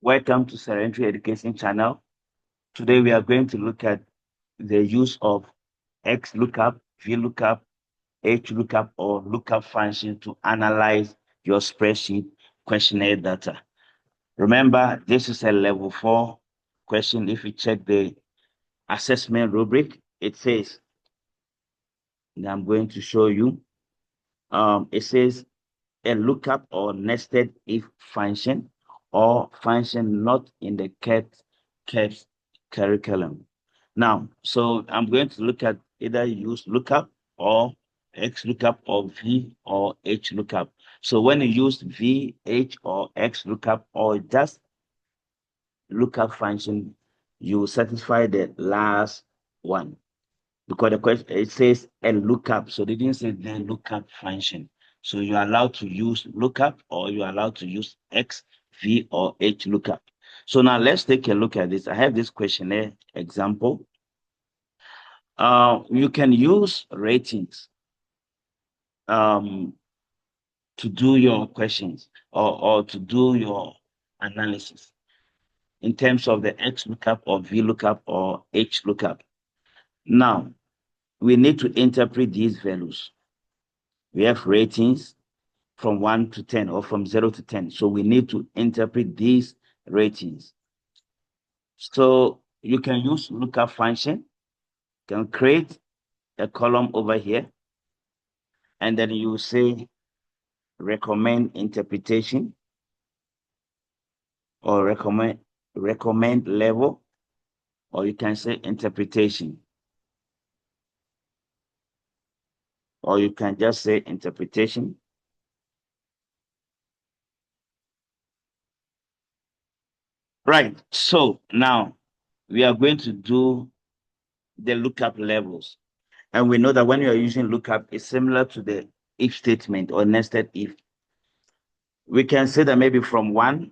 Welcome to Sirantwi Education Channel. Today we are going to look at the use of XLOOKUP, VLOOKUP, HLOOKUP, or lookup function to analyze your spreadsheet questionnaire data. Remember, this is a level 4 question. If you check the assessment rubric, it says, and I'm going to show you, it says a lookup or nested if function or function not in the CAPS curriculum. Now, so I'm going to look at either use lookup or XLOOKUP or V or HLOOKUP. So when you use V, H, or XLOOKUP or just lookup function, you satisfy the last one. Because the question, it says a lookup, so they didn't say the lookup function. So you're allowed to use lookup or you're allowed to use X, V, or H lookup. So now let's take a look at this. I have this questionnaire example. You can use ratings to do your questions or to do your analysis in terms of the X lookup or V lookup or H lookup. Now, we need to interpret these values. We have ratings from 1 to 10 or from 0 to 10. So we need to interpret these ratings. So you can use lookup function, can create a column over here, and then you say recommend interpretation or recommend level, or you can say interpretation, or you can just say interpretation. Right, so now we are going to do the lookup levels. And we know that when you are using lookup, it's similar to the if statement or nested if. We can say that maybe from 1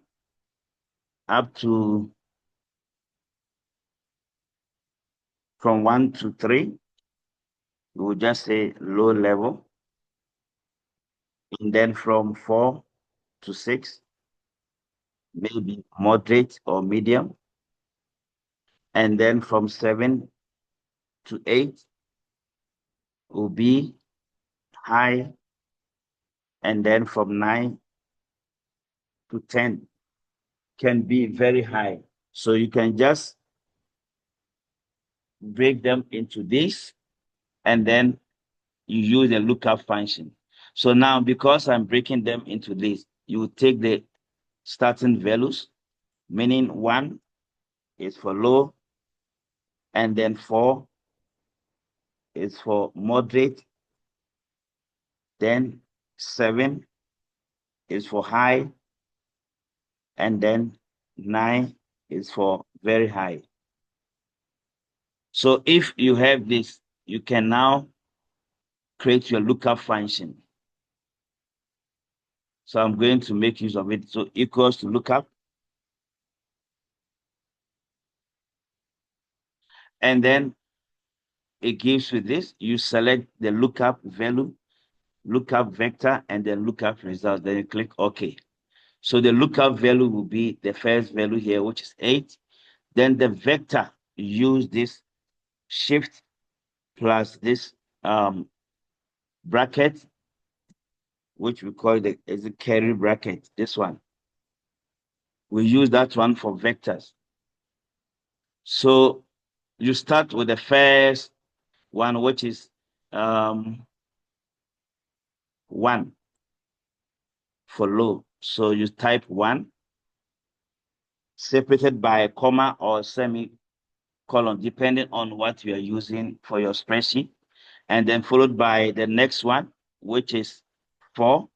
up to from 1 to 3, we will just say low level. And then from 4 to 6, maybe moderate or medium. And then from 7 to 8 will be high. And then from 9 to 10 can be very high. So you can just break them into this, and then you use the lookup function. So now, because I'm breaking them into this, you take the starting values, meaning 1 is for low, and then 4 is for moderate, then 7 is for high, and then 9 is for very high. So if you have this, you can now create your lookup function. So I'm going to make use of it. So equals to lookup. And then it gives you this. You select the lookup value, lookup vector, and then lookup result. Then you click OK. So the lookup value will be the first value here, which is 8. Then the vector, use this shift plus this bracket, which we call is a carry bracket, this one. We use that one for vectors. So you start with the first one, which is 1 for low. So you type 1, separated by a comma or semicolon, depending on what you are using for your spreadsheet. And then followed by the next one, which is 4.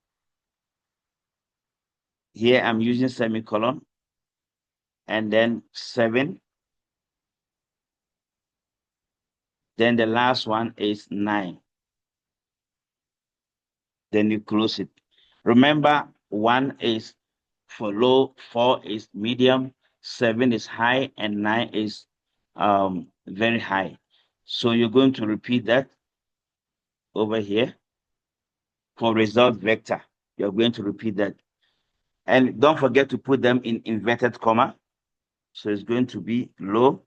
Here I'm using semicolon. And then 7. Then the last one is 9. Then you close it. Remember, 1 is for low, 4 is medium, 7 is high, and 9 is very high. So you're going to repeat that over here. For result vector, you're going to repeat that. And don't forget to put them in inverted comma. So it's going to be low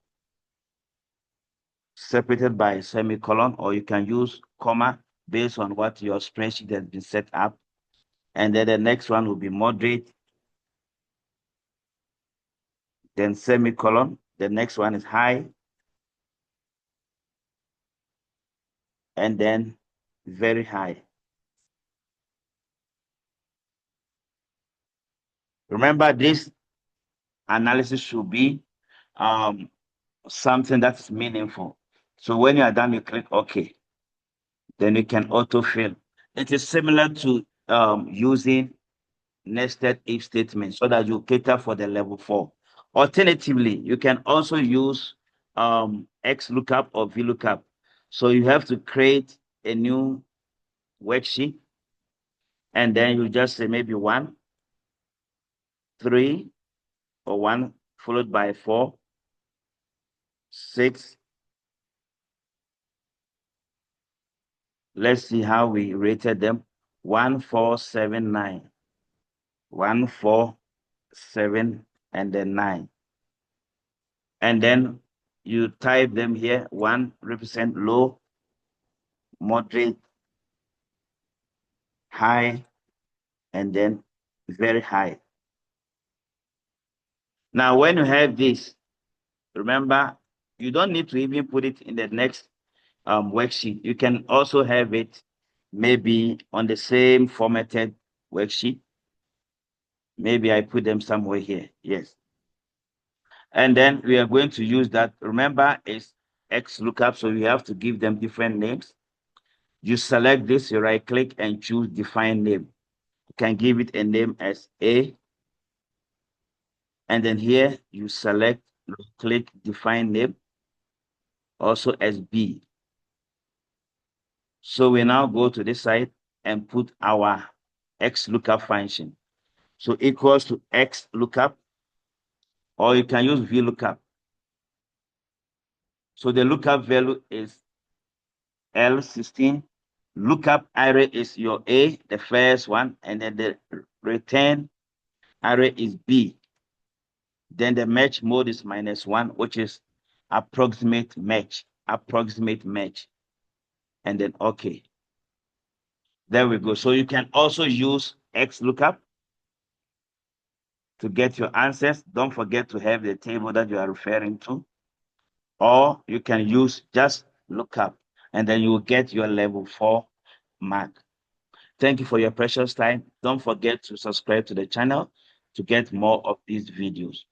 separated by a semicolon, or you can use comma based on what your spreadsheet has been set up. And then the next one will be moderate, then semicolon. The next one is high, and then very high. Remember, this analysis should be something that's meaningful. So when you are done, you click OK. Then you can autofill. It is similar to using nested if statement so that you cater for the level 4. Alternatively, you can also use XLOOKUP or VLOOKUP. So you have to create a new worksheet, and then you just say maybe 1, 3, or 1 followed by 4, 6. Let's see how we rated them. 1, 4, 7, 9. 1, 4, 7, and then 9. And then you type them here. 1 represent low, moderate, high, and then very high. Now, when you have this, remember, you don't need to even put it in the next worksheet. You can also have it maybe on the same formatted worksheet. Maybe I put them somewhere here. Yes. And then we are going to use that. Remember, it's XLOOKUP, so you have to give them different names. You select this, you right click and choose define name. You can give it a name as A. And then here you select, click define name, also as B. So we now go to this side and put our XLOOKUP function. So equals to XLOOKUP, or you can use VLOOKUP. So the lookup value is L16. Lookup array is your A, the first one, and then the return array is B. Then the match mode is -1, which is approximate match, and then OK. There we go. So you can also use XLOOKUP to get your answers. Don't forget to have the table that you are referring to. Or you can use just lookup, and then you will get your level 4 mark. Thank you for your precious time. Don't forget to subscribe to the channel to get more of these videos.